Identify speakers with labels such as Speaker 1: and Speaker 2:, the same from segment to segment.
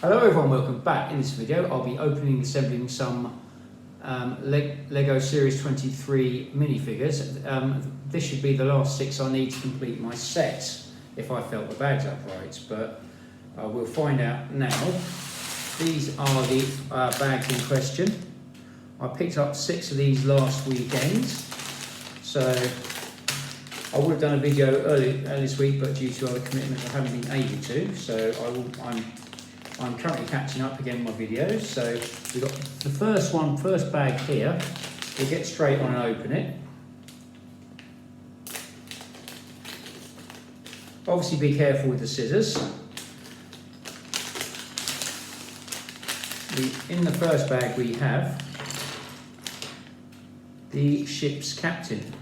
Speaker 1: Hello everyone, welcome back. In this video I'll be opening and assembling some LEGO Series 23 minifigures. This should be the last 6 I need to complete my set, if I felt the bags up right, but we'll find out now. These are the bags in question. I picked up 6 of these last weekend, so I would have done a video early this week, but due to other commitments I haven't been able to, so I'm currently catching up again with my videos. So we've got the first bag here. We'll get straight on and open it. Obviously be careful with the scissors. In the first bag we have the ship's captain.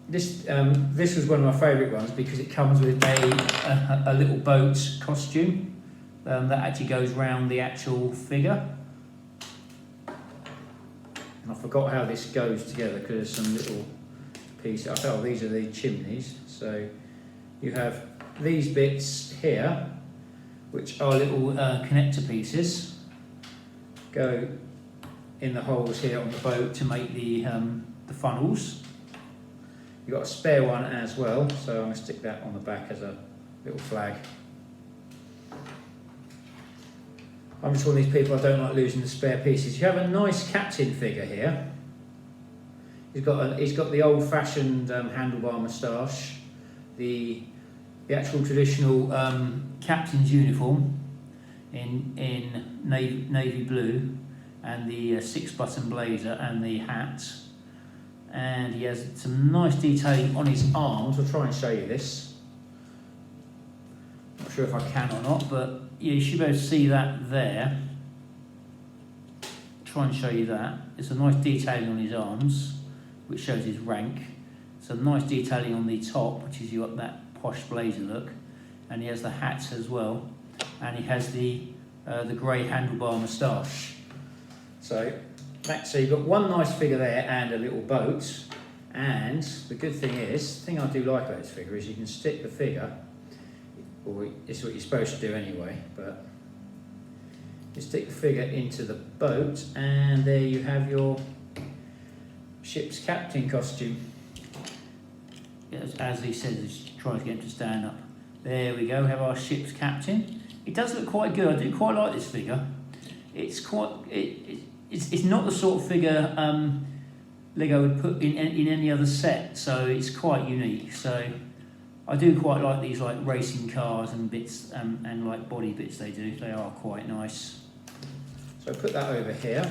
Speaker 1: This was one of my favourite ones because it comes with a little boat costume that actually goes round the actual figure. And I forgot how this goes together because there's some little pieces. I thought these are the chimneys. So you have these bits here, which are little connector pieces, go in the holes here on the boat to make the funnels. You've got a spare one as well, so I'm going to stick that on the back as a little flag. I'm just one of these people, I don't like losing the spare pieces. You have a nice captain figure here. He's got the old-fashioned handlebar moustache, the actual traditional captain's uniform in navy blue, and the 6-button blazer and the hat. And he has some nice detailing on his arms. I'll try and show you this. Not sure if I can or not, but yeah, you should be able to see that there. Try and show you that. It's a nice detailing on his arms, which shows his rank. Some nice detailing on the top, which is you got that posh blazer look. And he has the hat as well. And he has the grey handlebar moustache. So you've got one nice figure there and a little boat, and the good thing is, the thing I do like about this figure is you can stick the figure, or it's what you're supposed to do anyway, but you stick the figure into the boat and there you have your ship's captain costume. As he says, he's trying to get him to stand up. There we go, we have our ship's captain. It does look quite good. I do quite like this figure. It's not the sort of figure LEGO would put in any other set, so it's quite unique. So I do quite like these like racing cars and bits and like body bits they do. They are quite nice. So put that over here.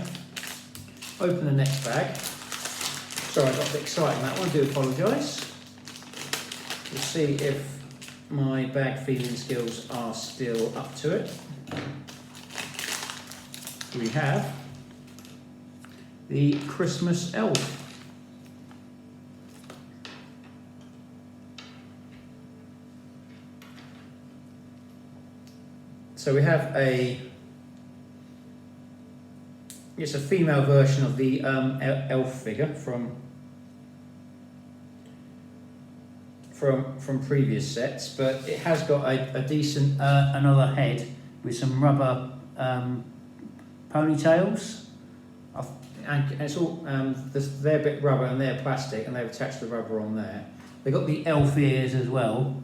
Speaker 1: Open the next bag. Sorry, I got a bit excited on that one. I do apologise. We'll see if my bag feeding skills are still up to it. We have the Christmas Elf. So we have it's a female version of the elf figure from previous sets, but it has got a decent another head with some rubber ponytails. And it's all they're a bit rubber and they're plastic, and they've attached the rubber on there. They've got the elf ears as well,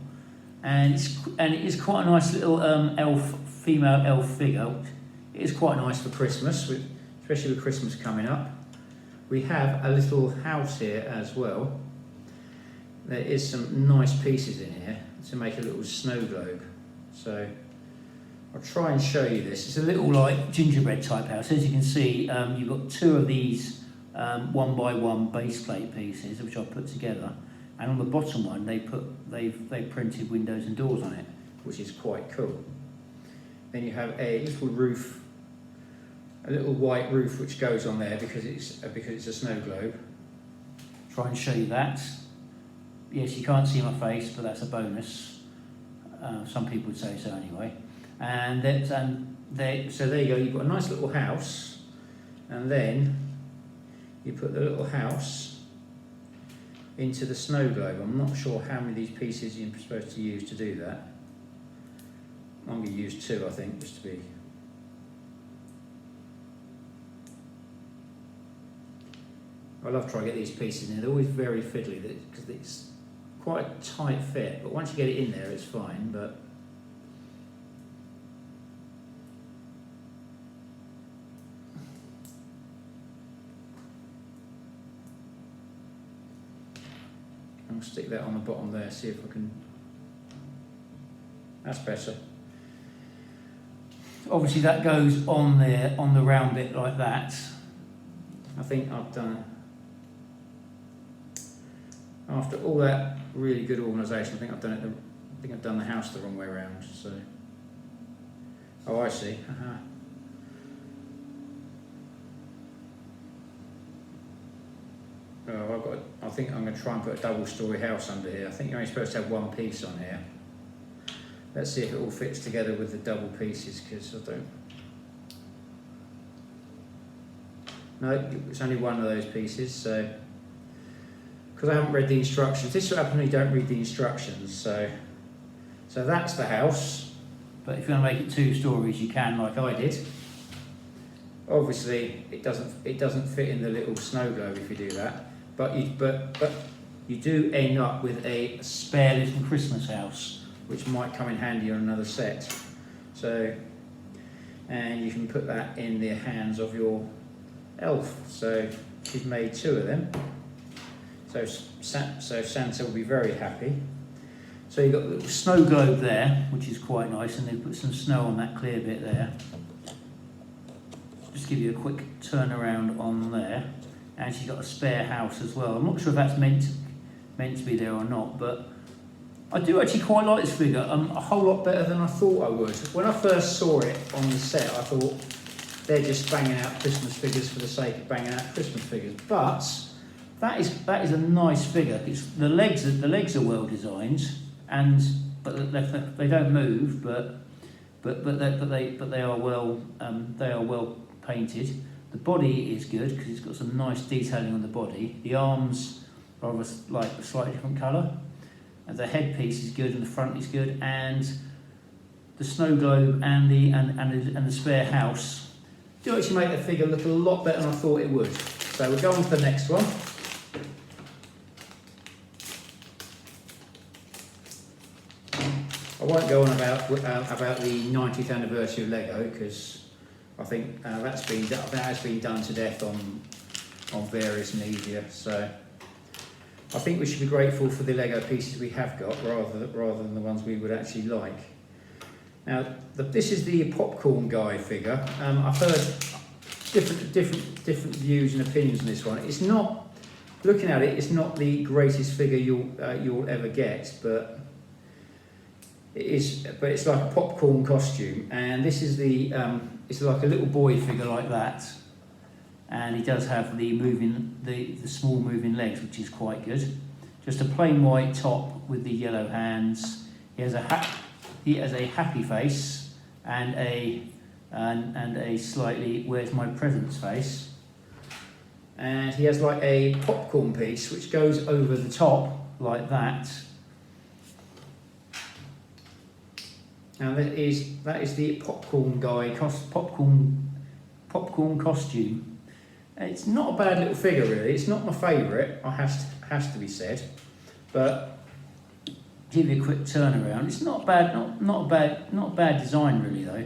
Speaker 1: and it is quite a nice little female elf figure. It is quite nice for Christmas, especially with Christmas coming up. We have a little house here as well. There is some nice pieces in here to make a little snow globe. So I'll try and show you this. It's a little like gingerbread type house. As you can see, you've got 2 of these 1x1 base plate pieces, which I've put together. And on the bottom one, they've printed windows and doors on it, which is quite cool. Then you have a little roof, a little white roof which goes on there because it's a snow globe. Try and show you that. Yes, you can't see my face, but that's a bonus. Some people would say so anyway. And so there you go, you've got a nice little house, and then you put the little house into the snow globe. I'm not sure how many of these pieces you're supposed to use to do that. I'm going to use 2, I think, just to be. I love trying to get these pieces in. They're always very fiddly because it's quite a tight fit, but once you get it in there, it's fine. But I'll stick that on the bottom there, see if I can. That's better. Obviously, that goes on there on the round bit like that. I think I've done. After all that really good organisation, I think I've done the house the wrong way around. So, oh, I see. Oh, I think I'm going to try and put a double-storey house under here. I think you're only supposed to have one piece on here. Let's see if it all fits together with the double pieces, because I don't. No, it's only one of those pieces. So. Because I haven't read the instructions. This is what happens when you don't read the instructions. So that's the house. But if you want to make it 2 stories, you can, like I did. Obviously, it doesn't fit in the little snow globe if you do that. But you do end up with a spare little Christmas house, which might come in handy on another set. So, and you can put that in the hands of your elf. So she's made 2 of them. So Santa will be very happy. So you've got the little snow globe there, which is quite nice, and then put some snow on that clear bit there. Just give you a quick turnaround on there. And she's got a spare house as well. I'm not sure if that's meant to be there or not, but I do actually quite like this figure. A whole lot better than I thought I would. When I first saw it on the set, I thought they're just banging out Christmas figures for the sake of banging out Christmas figures, but. That is a nice figure. The legs are well designed, but they don't move. But they are well painted. The body is good because it's got some nice detailing on the body. The arms are of a slightly different colour, and the headpiece is good, and the front is good, and the snow globe and the spare house do actually make the figure look a lot better than I thought it would. So we'll go on to the next one. I won't go on about the 90th anniversary of Lego because I think that has been done to death on various media. So I think we should be grateful for the Lego pieces we have got rather than the ones we would actually like. Now this is the popcorn guy figure. I've heard different views and opinions on this one. It's not, looking at it, it's not the greatest figure you'll ever get, but. It's like a popcorn costume, and this is it's like a little boy figure like that, and he does have the small moving legs, which is quite good. Just a plain white top with the yellow hands. He has a happy face and a slightly where's my presents face, and he has like a popcorn piece which goes over the top like that. Now that is the popcorn guy popcorn costume. It's not a bad little figure really. It's not my favourite. Has to be said, but give you a quick turnaround. It's not bad. Not a bad design really though.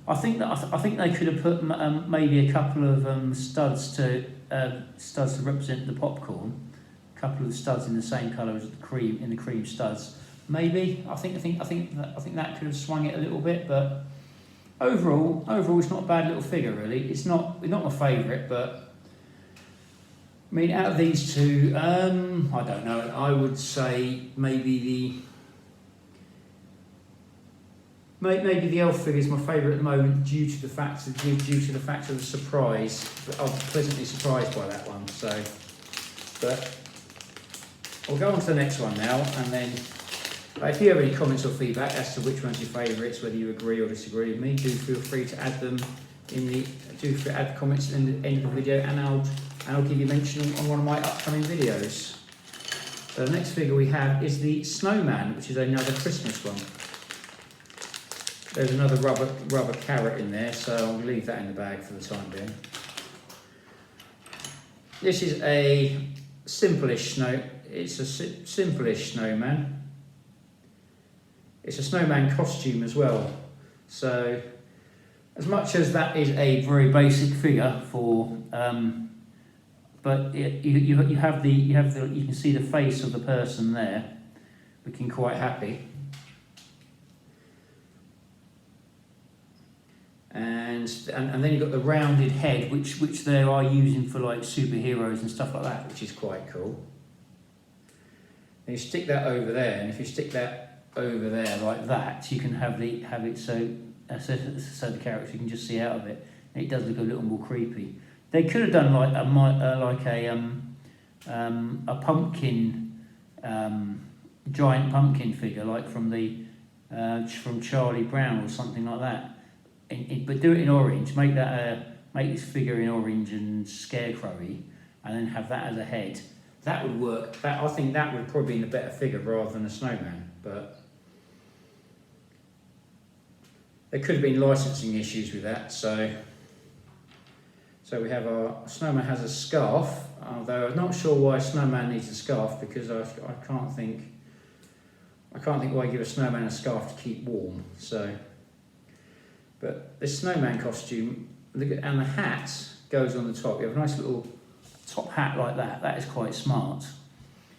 Speaker 1: I think they could have put maybe a couple of studs to represent the popcorn. A couple of the studs in the same colour as the cream studs. Maybe I think that could have swung it a little bit, but overall it's not a bad little figure really. It's not my favourite, but I mean out of these 2, I don't know. I would say maybe the elf figure is my favourite at the moment due to the fact of the surprise. I was pleasantly surprised by that one. So, but I'll go on to the next one now, and then. If you have any comments or feedback as to which one's your favourites, whether you agree or disagree with me, do feel free to add them add comments in the end of the video, and I'll give you a mention on one of my upcoming videos. So the next figure we have is the Snowman, which is another Christmas one. There's another rubber carrot in there, so I'll leave that in the bag for the time being. This is a simple-ish simple-ish snowman. It's a snowman costume as well. So, as much as that is a very basic figure for, but you can see the face of the person there, looking quite happy. And then you've got the rounded head, which they are using for like superheroes and stuff like that, which is quite cool. And you stick that over there, and if you stick that over there like that, you can have it so the character you can just see out of it. And it does look a little more creepy. They could have done like a pumpkin, giant pumpkin figure, like from Charlie Brown or something like that. But do it in orange. Make this figure in orange and scarecrowy, and then have that as a head. That would work. I think that would probably be a better figure rather than a snowman. But there could have been licensing issues with that. So we have our snowman has a scarf. Although I'm not sure why a snowman needs a scarf, because I can't think why you give a snowman a scarf to keep warm. So. But this snowman costume, and the hat goes on the top. You have a nice little top hat like that. That is quite smart.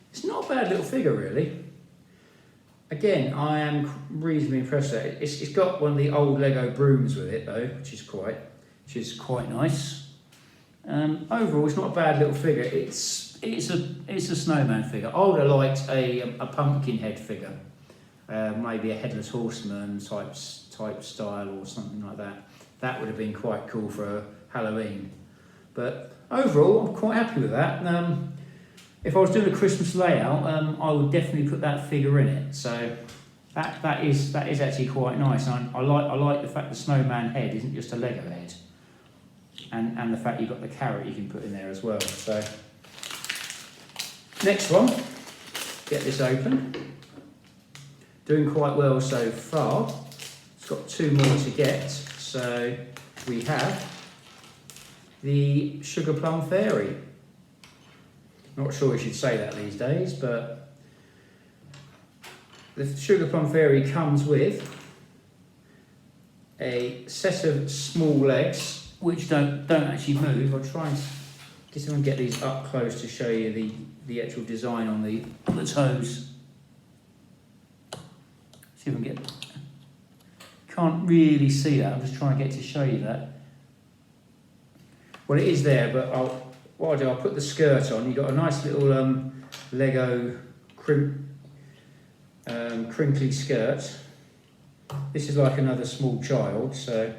Speaker 1: It's not a bad little figure, really. Again, I am reasonably impressed with it. It's got one of the old Lego brooms with it, though, which is quite nice. Overall, it's not a bad little figure. It's a snowman figure. I would have liked a pumpkin head figure. Maybe a headless horseman type style or something like that. That would have been quite cool for Halloween. But overall, I'm quite happy with that. If I was doing a Christmas layout, I would definitely put that figure in it. So that is actually quite nice. And I like the fact the snowman head isn't just a Lego head, and the fact you've got the carrot you can put in there as well. So next one, get this open. Doing quite well so far. It's got two more to get. So we have the Sugar Plum Fairy. Not sure we should say that these days, but the Sugar Plum Fairy comes with a set of small legs which don't actually move. I'll try and see if I can get these up close to show you the actual design on the toes. See if I can get. Can't really see that. I'm just trying to get to show you that. Well, it is there, but what I'll do, I'll put the skirt on. You've got a nice little Lego crinkly skirt. This is like another small child, so.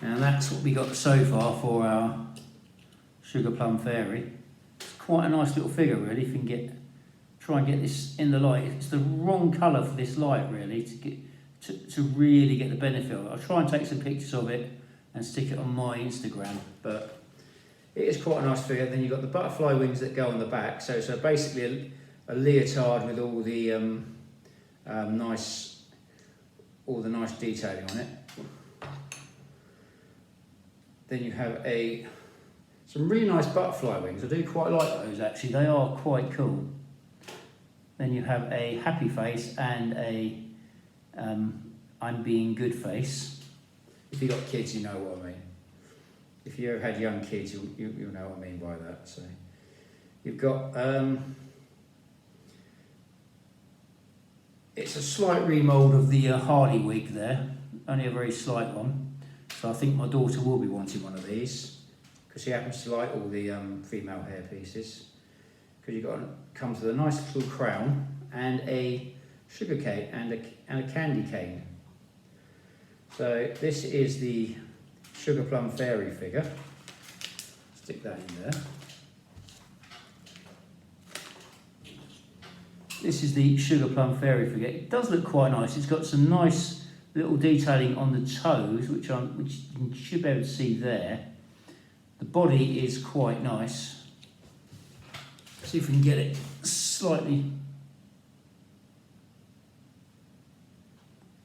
Speaker 1: And that's what we got so far for our Sugar Plum Fairy. It's quite a nice little figure, really, if you can try and get this in the light. It's the wrong colour for this light, really, to really get the benefit of it. I'll try and take some pictures of it and stick it on my Instagram, but it is quite a nice figure. Then you've got the butterfly wings that go on the back, so basically a leotard with all the nice detailing on it. Then you have some really nice butterfly wings. I do quite like those, actually. They are quite cool. Then you have a happy face and a I'm being good face. If you've got kids, you know what I mean. If you ever had young kids, you'll know what I mean by that. So you've got it's a slight remould of the Hardy wig there, only a very slight one. So I think my daughter will be wanting one of these because she happens to like all the female hair pieces. Because comes with a nice little crown and a sugar cane and a candy cane. So this is the Sugar Plum Fairy figure. Stick that in there. This is the Sugar Plum Fairy figure. It does look quite nice. It's got some nice little detailing on the toes, which you should be able to see there. The body is quite nice. See if we can get it slightly.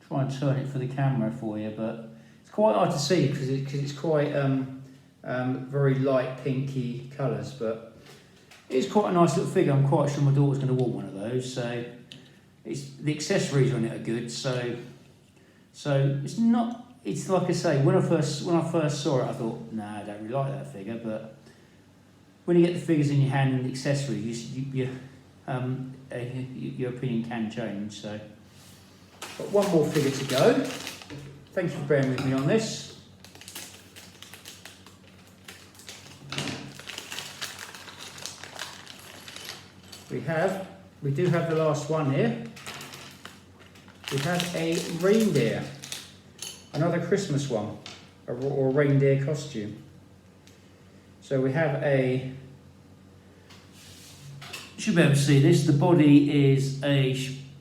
Speaker 1: try and turn it for the camera for you, but it's quite hard to see because it's quite very light pinky colours, but it's quite a nice little figure. I'm quite sure my daughter's going to want one of those. So the accessories on it are good. So it's not. It's like I say, when I first saw it, I thought, nah, I don't really like that figure. But when you get the figures in your hand and the accessories, your opinion can change. So, got one more figure to go. Thanks for bearing with me on this. We do have the last one here. We have a reindeer, another Christmas one, or reindeer costume. So we have you should be able to see this. The body is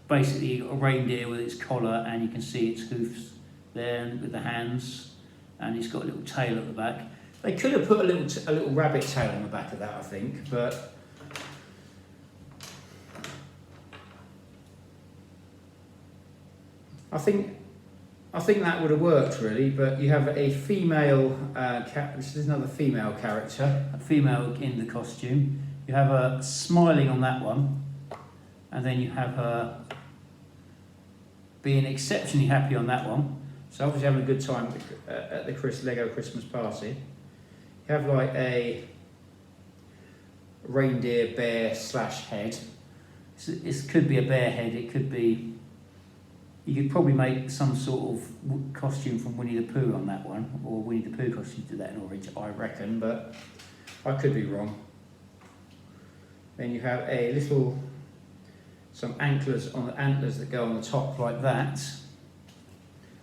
Speaker 1: basically a reindeer with its collar, and you can see its hoofs there with the hands, and it's got a little tail at the back. They could have put a little rabbit tail on the back of that, I think, but I think that would have worked really. But you have a female. This is another female character, a female in the costume. You have her smiling on that one, and then you have her being exceptionally happy on that one. So obviously having a good time at the Lego Christmas party. You have like a reindeer bear / head. It could be a bear head. It could be. You could probably make some sort of costume from Winnie the Pooh on that one, or Winnie the Pooh costume to that in orange, I reckon, but I could be wrong. Then you have some antlers on the antlers that go on the top like that.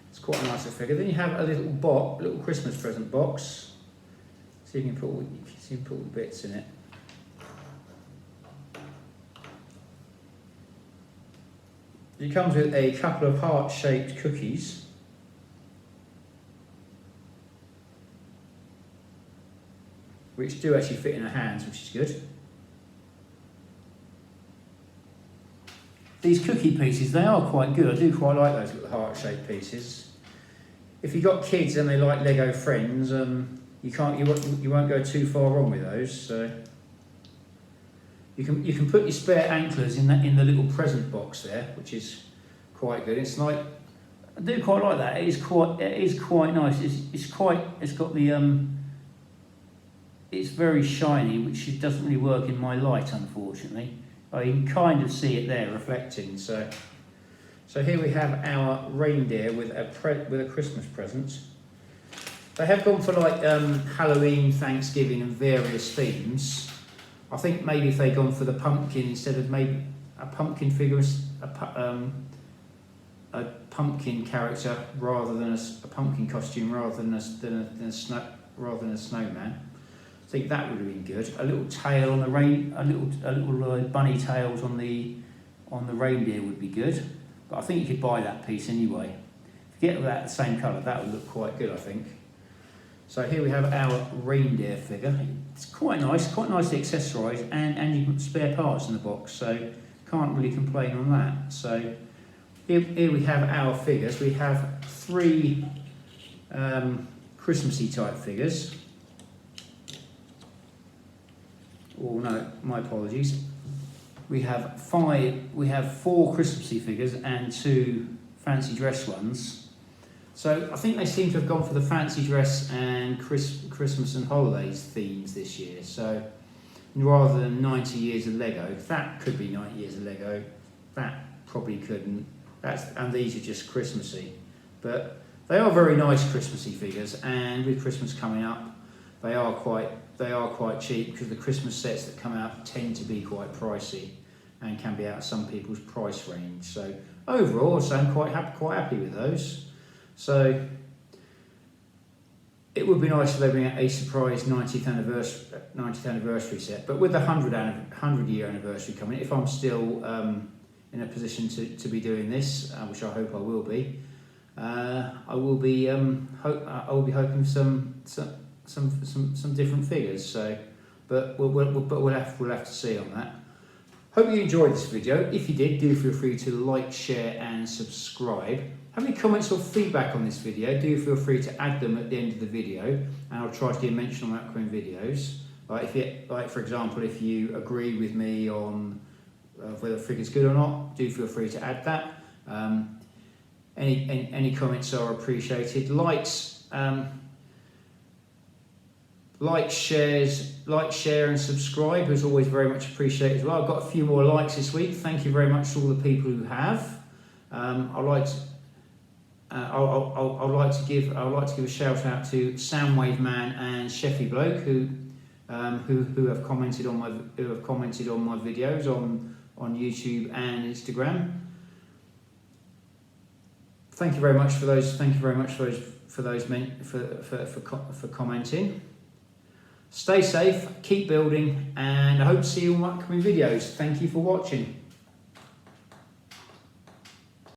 Speaker 1: It's quite a nice figure. Then you have a little Christmas present box. So you can put all the bits in it. It comes with a couple of heart-shaped cookies. Which do actually fit in her hands, which is good. These cookie pieces, they are quite good. I do quite like those little heart-shaped pieces. If you've got kids and they like Lego Friends, you won't go too far wrong with those. So you can put your spare antlers in the little present box there, which is quite good. It's like, I do quite like that. It is quite nice. It's got the it's very shiny, which doesn't really work in my light, unfortunately. Oh, you can kind of see it there reflecting. So here we have our reindeer with a Christmas present. They have gone for like Halloween, Thanksgiving, and various themes. I think maybe if they'd gone for the pumpkin instead of maybe a pumpkin figure, a pumpkin character rather than a pumpkin costume rather than a snowman. I think that would have been good. A little tail on a little bunny tails on the reindeer would be good. But I think you could buy that piece anyway. If you get that the same colour, that would look quite good, I think. So here we have our reindeer figure. It's quite nicely accessorised, and you can put spare parts in the box, so can't really complain on that. So here we have our figures. We have 3 Christmassy type figures. Oh no, my apologies. We have 4 Christmassy figures and 2 fancy dress ones. So I think they seem to have gone for the fancy dress and Christmas and holidays themes this year. So rather than 90 years of Lego, that could be 90 years of Lego. That probably couldn't. And these are just Christmassy. But they are very nice Christmassy figures, and with Christmas coming up, they are quite cheap, because the Christmas sets that come out tend to be quite pricey and can be out of some people's price range. So overall, I'm quite happy with those. So it would be nice if they bring out a surprise 90th anniversary set. But with the 100 year anniversary coming, if I'm still in a position to be doing this, which I hope I will be, I will be hoping some different figures. So, but we'll have to see on that. Hope you enjoyed this video. If you did, do feel free to like, share and subscribe. Have any comments or feedback on this video, do feel free to add them at the end of the video, and I'll try to mention on upcoming videos. Like for example, if you agree with me on whether the figure's good or not, do feel free to add that. Any comments are appreciated. Likes, share and subscribe is always very much appreciated as well. I've got a few more likes this week. Thank you very much to all the people who have. I'd like to give a shout out to Soundwave Man and Sheffy Bloke who have commented on my videos on YouTube and Instagram. Thank you very much for those. Thank you very much for commenting. Stay safe, keep building, and I hope to see you in upcoming videos. Thank you for watching.